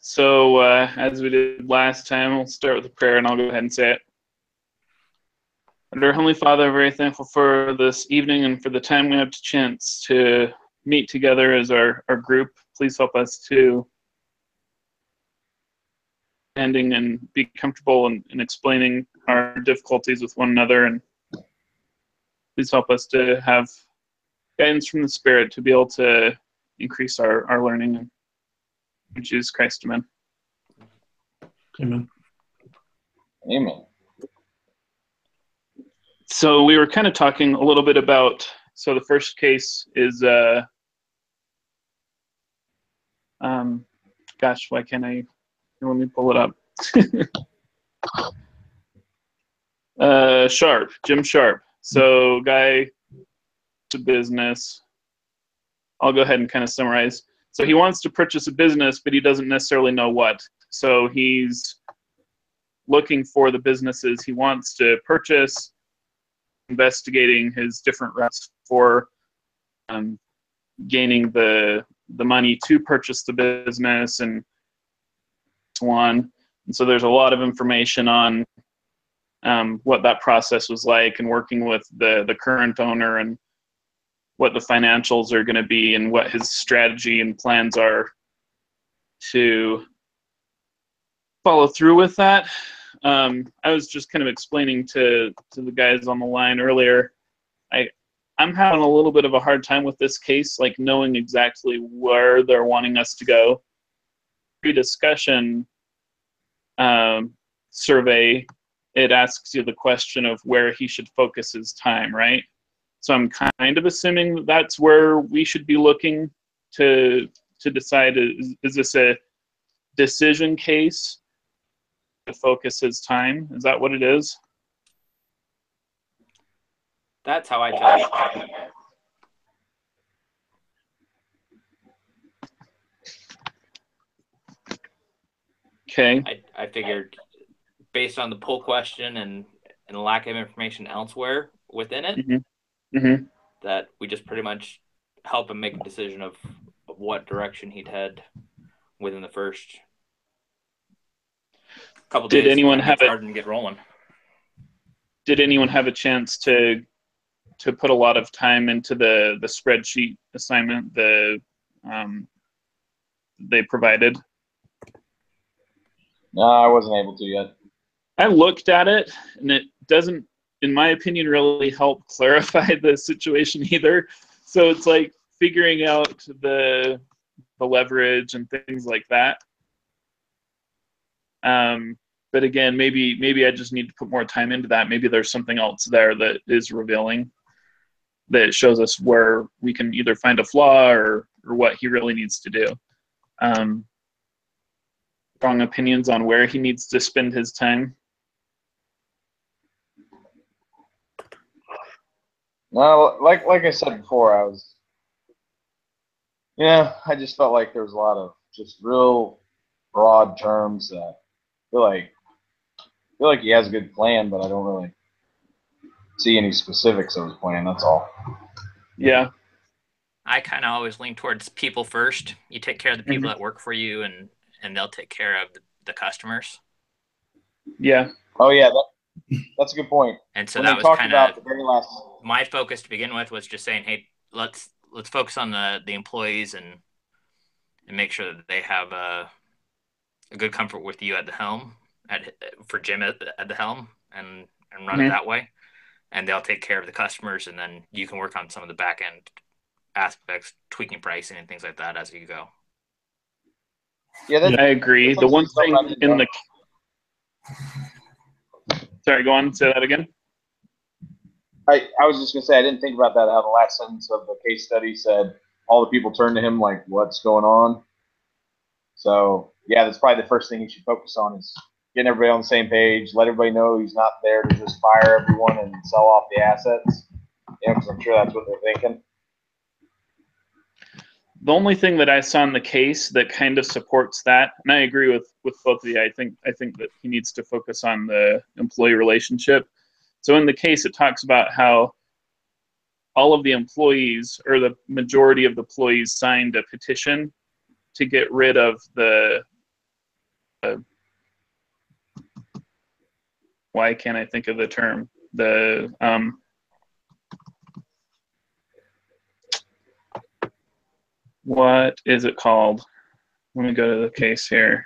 So as we did last time, we'll start with a prayer, and I'll go ahead and say it. Our Heavenly Father, I'm very thankful for this evening and for the time we have the chance to meet together as our group. Please help us to ending and be comfortable in explaining our difficulties with one another, and please help us to have guidance from the Spirit to be able to increase our learning. In Jesus Christ, amen. Amen. Amen. So we were kind of talking a little bit about, so the first case is, gosh, why can't I, let me pull it up. Sharpe, Jim Sharpe. So guy, a business. I'll go ahead and kind of summarize. So he wants to purchase a business, but he doesn't necessarily know what. So he's looking for the businesses he wants to purchase, investigating his different routes for gaining the money to purchase the business and so on. And so there's a lot of information on what that process was like, and working with the current owner, and what the financials are going to be, and what his strategy and plans are to follow through with that. I was just kind of explaining to the guys on the line earlier, I'm having a little bit of a hard time with this case, like knowing exactly where they're wanting us to go. Pre-discussion survey, it asks you the question of where he should focus his time, right? So I'm kind of assuming that that's where we should be looking to decide, is this a decision case to focus his time? Is that what it is? That's how I tell it. Okay. I figured based on the poll question and the lack of information elsewhere within it, that we just pretty much help him make a decision of what direction he'd head within the first couple days. Did anyone have it and get rolling? Did anyone have a chance to put a lot of time into the spreadsheet assignment they provided? No, I wasn't able to yet. I looked at it, and it doesn't, in my opinion, really help clarify the situation either. So it's like figuring out the leverage and things like that. But again, maybe I just need to put more time into that. Maybe there's something else there that is revealing, that shows us where we can either find a flaw or what he really needs to do. Strong opinions on where he needs to spend his time? No, like I said before, I just felt like there was a lot of just real broad terms that I feel like he has a good plan, but I don't really see any specifics of his plan. That's all. Yeah. I kind of always lean towards people first. You take care of the people that work for you, and they'll take care of the customers. Yeah. Oh yeah, that's a good point. And so when that was kind of the very last. My focus to begin with was just saying, hey, let's focus on the employees and make sure that they have a good comfort with you at the helm, for Jim at the helm, and run it that way. And they'll take care of the customers, and then you can work on some of the back end aspects, tweaking pricing and things like that as you go. Yeah, I agree. The one thing in the... Sorry, go on. Say that again. I was just going to say, I didn't think about that, how the last sentence of the case study said all the people turned to him like, what's going on? So, yeah, that's probably the first thing you should focus on, is getting everybody on the same page, let everybody know he's not there to just fire everyone and sell off the assets. Yeah, because I'm sure that's what they're thinking. The only thing that I saw in the case that kind of supports that, and I agree with both of you, I think that he needs to focus on the employee relationship. So in the case, it talks about how all of the employees, or the majority of the employees, signed a petition to get rid of the why can't I think of the term? What is it called? Let me go to the case here.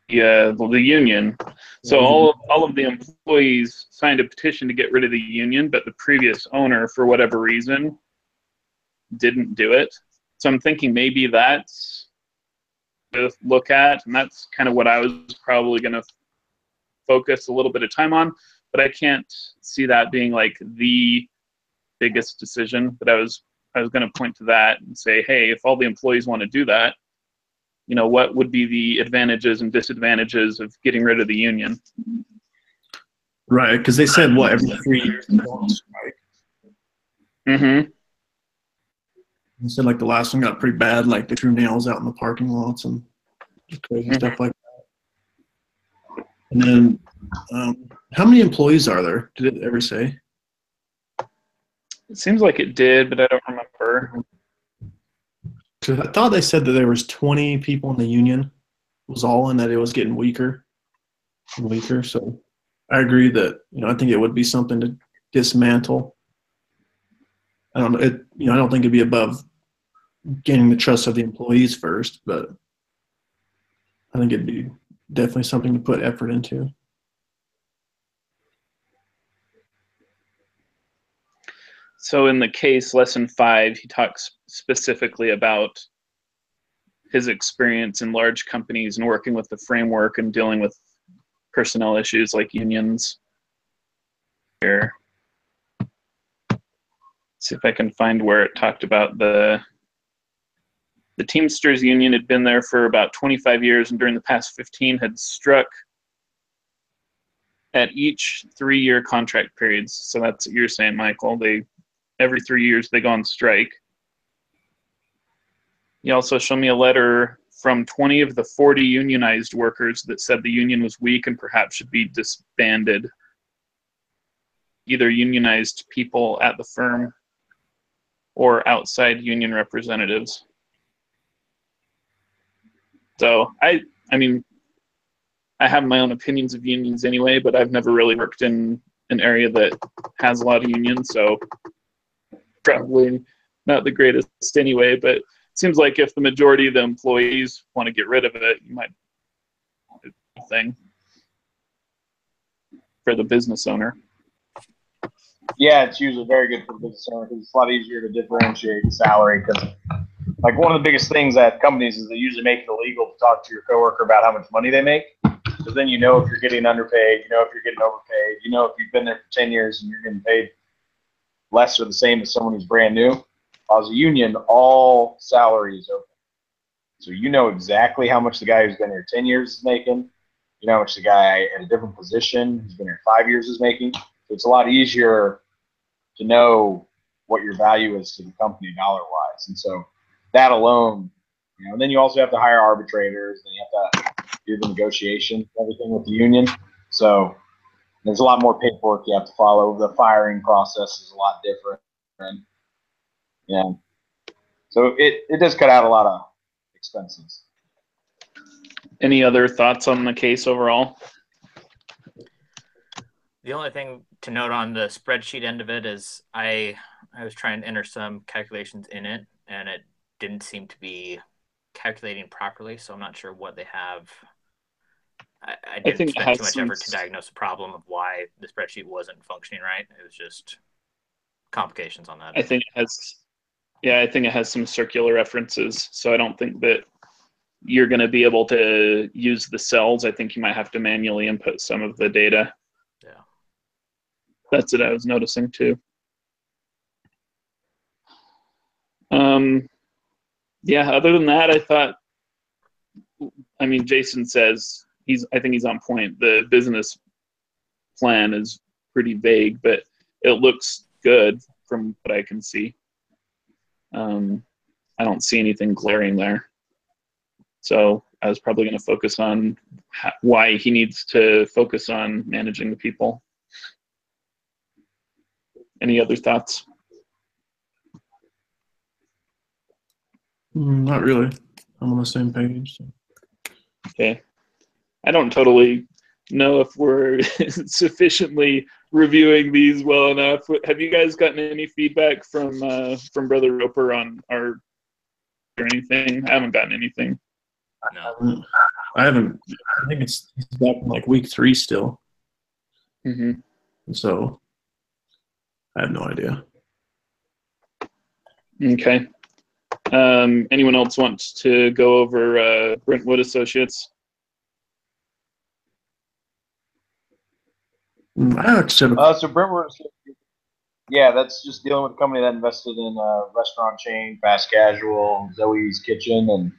The union. So all of the employees signed a petition to get rid of the union, but the previous owner, for whatever reason, didn't do it. So I'm thinking maybe that's to look at, and that's kind of what I was probably going to focus a little bit of time on, but I can't see that being like the biggest decision. But I was going to point to that and say, hey, if all the employees want to do that, you know, what would be the advantages and disadvantages of getting rid of the union? Right, because they said, what, every 3 years they go on strike? Mm-hmm. They said, like, the last one got pretty bad, like they threw nails out in the parking lots and crazy stuff like that. And then, how many employees are there? Did it ever say? It seems like it did, but I don't remember. Cause I thought they said that there was 20 people in the union. It was all in that it was getting weaker and weaker. So I agree that, you know, I think it would be something to dismantle. I don't know. I don't think it'd be above gaining the trust of the employees first, but I think it'd be definitely something to put effort into. So in the case, lesson 5, he talks specifically about his experience in large companies and working with the framework and dealing with personnel issues like unions. Here, see if I can find where it talked about the Teamsters union had been there for about 25 years, and during the past 15 had struck at each 3-year contract periods. So that's what you're saying, Michael. Every 3 years they go on strike. He also showed me a letter from 20 of the 40 unionized workers that said the union was weak and perhaps should be disbanded. Either unionized people at the firm or outside union representatives. So I mean, I have my own opinions of unions anyway, but I've never really worked in an area that has a lot of unions, so probably not the greatest anyway, but it seems like if the majority of the employees want to get rid of it, you might do a thing for the business owner. Yeah, it's usually very good for the business owner because it's a lot easier to differentiate salary. Because, like, one of the biggest things at companies is they usually make it illegal to talk to your coworker about how much money they make. Because then you know if you're getting underpaid, you know if you're getting overpaid, you know if you've been there for 10 years and you're getting paid less or the same as someone who's brand new. As a union, all salary is open. So you know exactly how much the guy who's been here 10 years is making. You know how much the guy at a different position who's been here 5 years is making. So it's a lot easier to know what your value is to the company dollar-wise. And so that alone, you know, and then you also have to hire arbitrators, and you have to do the negotiation, everything with the union. So there's a lot more paperwork you have to follow. The firing process is a lot different. Yeah. So it does cut out a lot of expenses. Any other thoughts on the case overall? The only thing to note on the spreadsheet end of it is I was trying to enter some calculations in it, and it didn't seem to be calculating properly, so I'm not sure what they have. I didn't spend too much effort to diagnose the problem of why the spreadsheet wasn't functioning right. It was just complications on that. I think it has some circular references, so I don't think that you're going to be able to use the cells. I think you might have to manually input some of the data. Yeah. That's what I was noticing too. Yeah, other than that, I mean, Jason says I think he's on point. The business plan is pretty vague, but it looks good from what I can see. I don't see anything glaring there. So I was probably going to focus on why he needs to focus on managing the people. Any other thoughts? Not really. I'm on the same page. So. Okay. I don't totally know if we're sufficiently reviewing these well enough. Have you guys gotten any feedback from Brother Roper on our or anything? I haven't gotten anything. No. I haven't. I think he's back in like week 3 still. Mm-hmm. So I have no idea. Okay. Anyone else wants to go over Brentwood Associates? I actually have So Brentwood, yeah, that's just dealing with a company that invested in a restaurant chain, fast casual, Zoe's Kitchen, and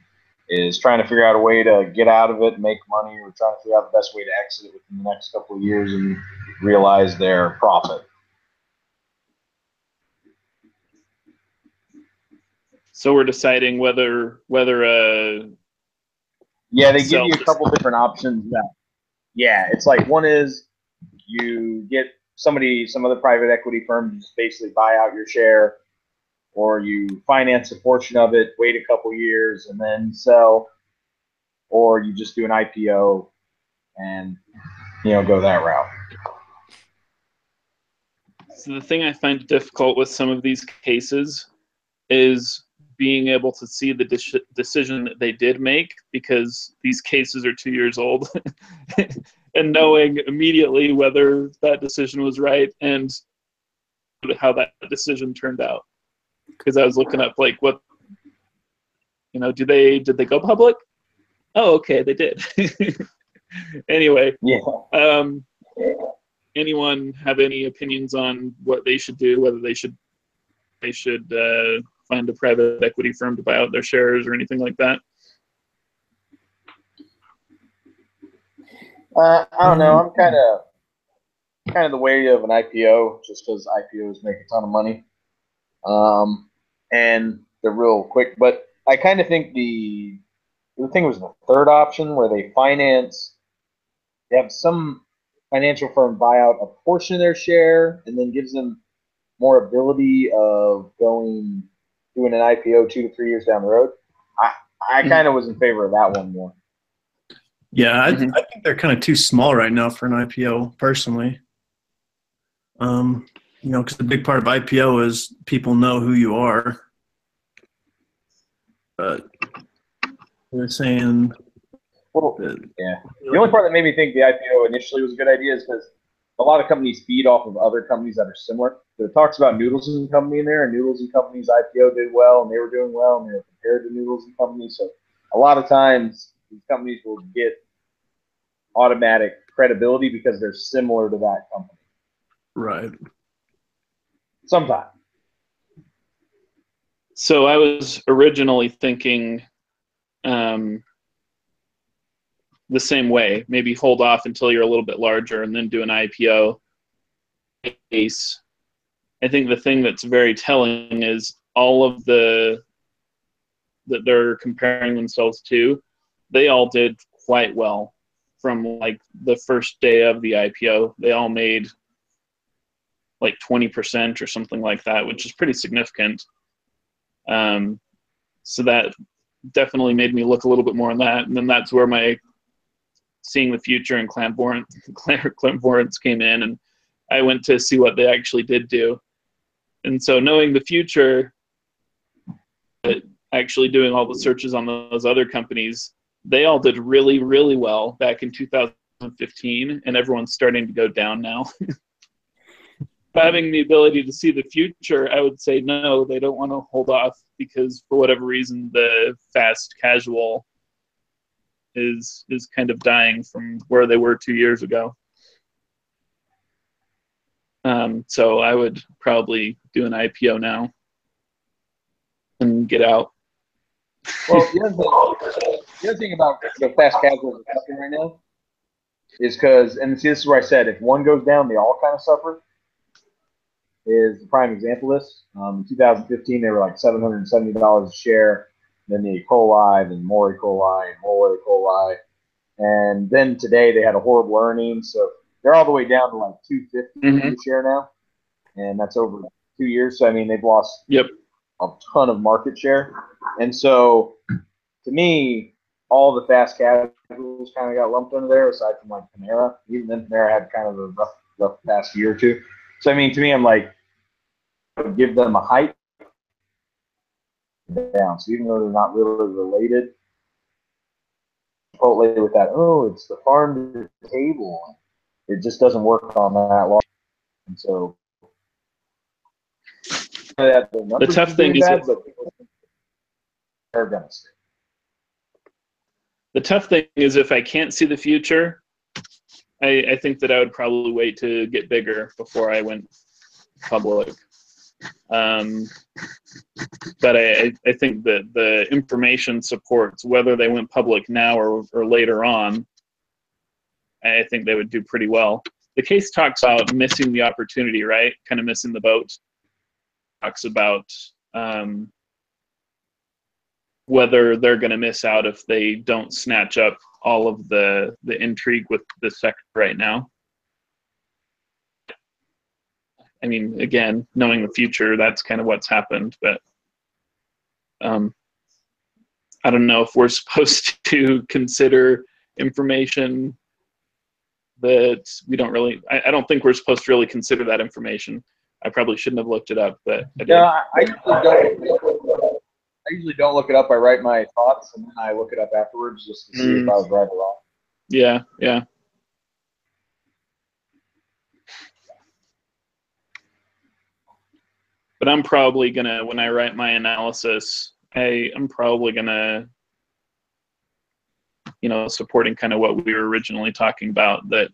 is trying to figure out a way to get out of it, make money, or trying to figure out the best way to exit it within the next couple of years and realize their profit. So we're deciding whether yeah, they give you a couple different options. Yeah, it's like one is you get some other private equity firm to just basically buy out your share, or you finance a portion of it, wait a couple years, and then sell, or you just do an IPO and go that route. So the thing I find difficult with some of these cases is being able to see the decision that they did make, because these cases are 2 years old, and knowing immediately whether that decision was right and how that decision turned out. Because I was looking up like what, did they go public? Oh, okay, they did. Anyway, Yeah. Anyone have any opinions on what they should do? Whether they should find a private equity firm to buy out their shares or anything like that? I don't know. I'm kind of the way of an IPO, just because IPOs make a ton of money, and they're real quick. But I kind of think the thing was the third option, where they have some financial firm buy out a portion of their share, and then gives them more ability of doing an IPO 2 to 3 years down the road. I kind of was in favor of that one more. Yeah, I think they're kind of too small right now for an IPO, personally. Because the big part of IPO is people know who you are. But they're saying, yeah. The only part that made me think the IPO initially was a good idea is because a lot of companies feed off of other companies that are similar. So it talks about Noodles and Company in there, and Noodles and Company's IPO did well, and they were doing well, and they were compared to Noodles and Company. So a lot of times these companies will get automatic credibility because they're similar to that company. right. Sometimes. So I was originally thinking the same way. Maybe hold off until you're a little bit larger and then do an IPO case. I think the thing that's very telling is all of that they're comparing themselves to, they all did quite well from like the first day of the IPO. They all made like 20% or something like that, which is pretty significant. So that definitely made me look a little bit more on that. And then that's where my seeing the future and clairvoyance came in, and I went to see what they actually did do. And so knowing the future, actually doing all the searches on those other companies, they all did really, really well back in 2015, and everyone's starting to go down now. Having the ability to see the future, I would say no, they don't want to hold off because for whatever reason, the fast casual is kind of dying from where they were 2 years ago. So I would probably do an IPO now and get out. Well, the other thing about the fast casual right now is because, and see, this is where I said if one goes down, they all kind of suffer. Is the prime example of this. In 2015, they were like $770 a share. Then the E. coli, then more E. coli, and more E. coli. And then today they had a horrible earnings. So they're all the way down to like $250 a share now. And that's over 2 years. So, I mean, they've lost a ton of market share. And so, to me, all the fast casuals kind of got lumped under there, aside from like Panera. Even then, Panera had kind of a rough past year or two. So I mean, to me, I'm like, give them a hype down. So even though they're not really related, Chipotle with that, oh, it's the farm to the table. It just doesn't work on that long. And so the tough thing is bad, but they're gonna stay. The tough thing is if I can't see the future, I think that I would probably wait to get bigger before I went public. But I think that the information supports whether they went public now or later on. I think they would do pretty well. The case talks about missing the opportunity, right? Kind of missing the boat. Talks about whether they're going to miss out if they don't snatch up all of the intrigue with the sector right now. I mean, again, knowing the future, that's kind of what's happened. But I don't know if we're supposed to consider information that we don't really. I don't think we're supposed to really consider that information. I probably shouldn't have looked it up, but I did. No, I usually don't look it up. I write my thoughts and then I look it up afterwards just to see if I was right or wrong. Yeah, yeah. But I'm probably gonna, when I write my analysis, I'm probably gonna, supporting kind of what we were originally talking about, that,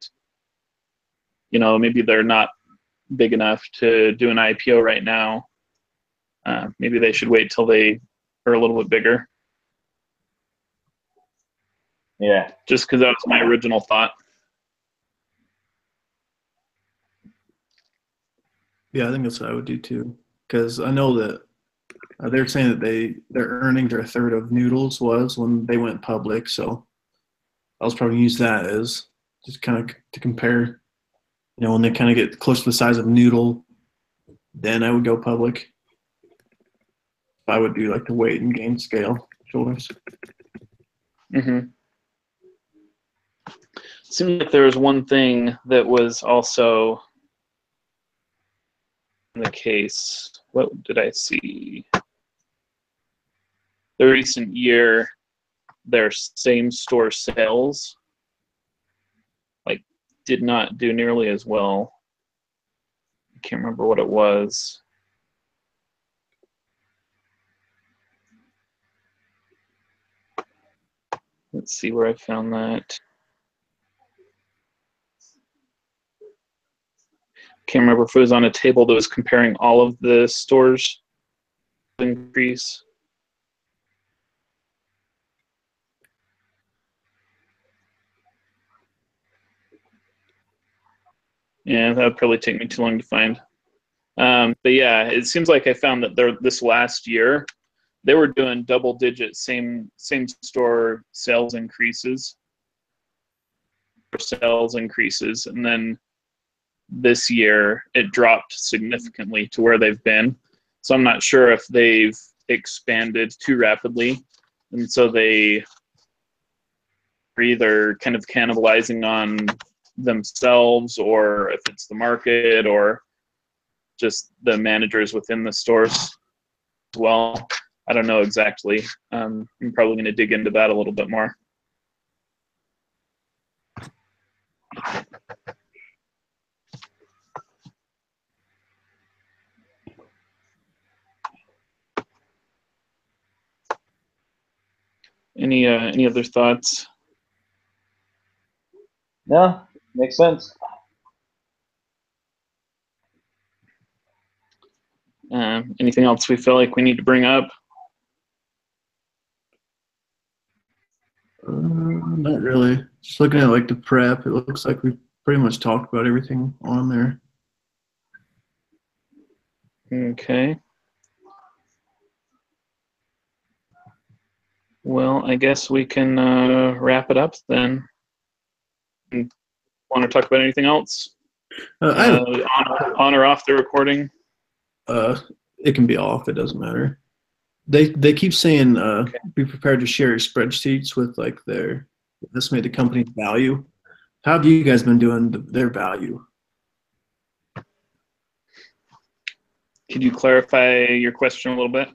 maybe they're not big enough to do an IPO right now. Maybe they should wait till they are a little bit bigger. Yeah. Just because that was my original thought. Yeah, I think that's what I would do too. Because I know that they're saying that their earnings are a third of Noodles was when they went public. So I was probably use that as just kind of to compare. When they kind of get close to the size of Noodle, then I would go public. I would do like the weight and gain scale shoulders. Mm-hmm. Seems like there was one thing that was also in the case. What did I see? The recent year, their same store sales did not do nearly as well. I can't remember what it was. Let's see where I found that. Can't remember if it was on a table that was comparing all of the stores increase. Yeah, that would probably take me too long to find. But yeah, it seems like I found that this last year, they were doing double-digit same store sales increases, and then this year it dropped significantly to where they've been. So I'm not sure if they've expanded too rapidly, and so they are either kind of cannibalizing on themselves, or if it's the market, or just the managers within the stores as well. I don't know exactly. I'm probably going to dig into that a little bit more. Any other thoughts? No, makes sense. Anything else we feel like we need to bring up? Not really. Just looking at like the prep, it looks like we pretty much talked about everything on there. Okay. Well, I guess we can wrap it up then. Want to talk about anything else? On or off the recording? It can be off. It doesn't matter. They keep saying be prepared to share your spreadsheets with like their estimated company's value. How have you guys been doing their value? Could you clarify your question a little bit?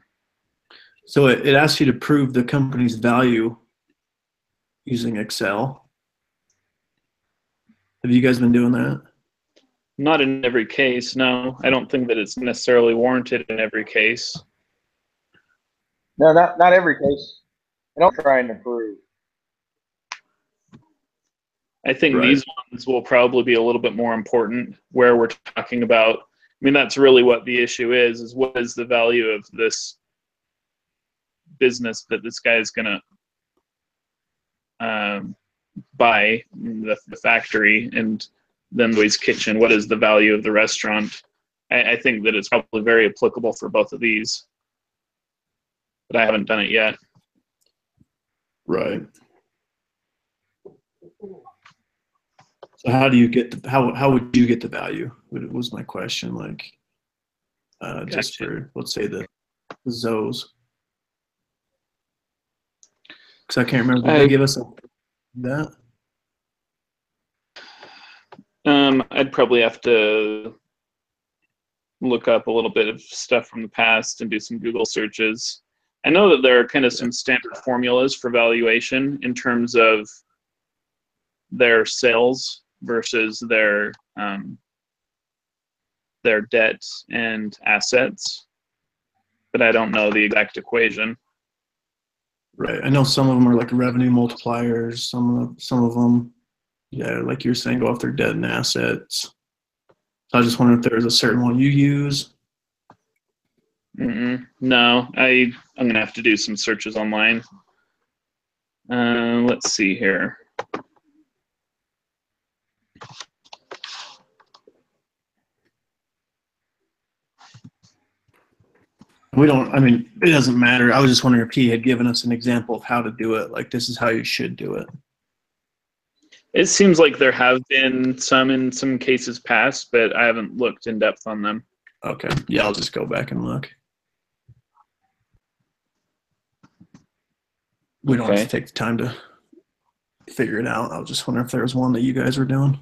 So it asks you to prove the company's value using Excel. Have you guys been doing that? Not in every case, no. I don't think that it's necessarily warranted in every case. No, not every case. I don't try and improve. I think these ones will probably be a little bit more important, where we're talking about, I mean, that's really what the issue is what is the value of this business that this guy is going to buy, the factory, and then Louis' Kitchen, what is the value of the restaurant? I think that it's probably very applicable for both of these, but I haven't done it yet. Right. So how do you get the, how would you get the value? Was my question, like just for, let's say, the Zoes, because I can't remember, did they give us that? I'd probably have to look up a little bit of stuff from the past and do some Google searches. I know that there are kind of some standard formulas for valuation in terms of their sales versus their debt and assets, but I don't know the exact equation. Right. I know some of them are like revenue multipliers. Some of them, yeah, like you're saying, go off their debt and assets. So I just wonder if there's a certain one you use. No, I'm gonna have to do some searches online. Let's see here. We don't, I mean, it doesn't matter. I was just wondering if he had given us an example of how to do it. Like, this is how you should do it. It seems like there have been some in some cases past, but I haven't looked in depth on them. Okay. Yeah, I'll just go back and look. We don't have to take the time to figure it out. I was just wondering if there was one that you guys were doing.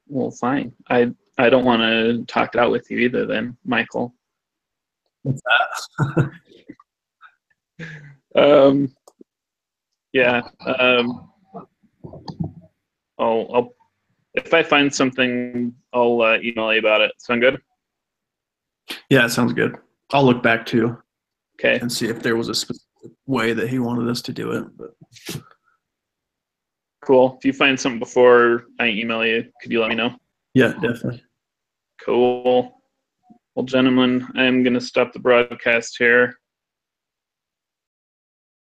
Well, fine. I don't want to talk it out with you either then, Michael. What's that? Yeah. I'll if I find something, I'll email you about it. Sound good? Yeah, it sounds good. I'll look back too. Okay. And see if there was a specific way that he wanted us to do it. But cool. If you find something before I email you, could you let me know? Yeah, definitely. Cool. Well, gentlemen, I'm going to stop the broadcast here.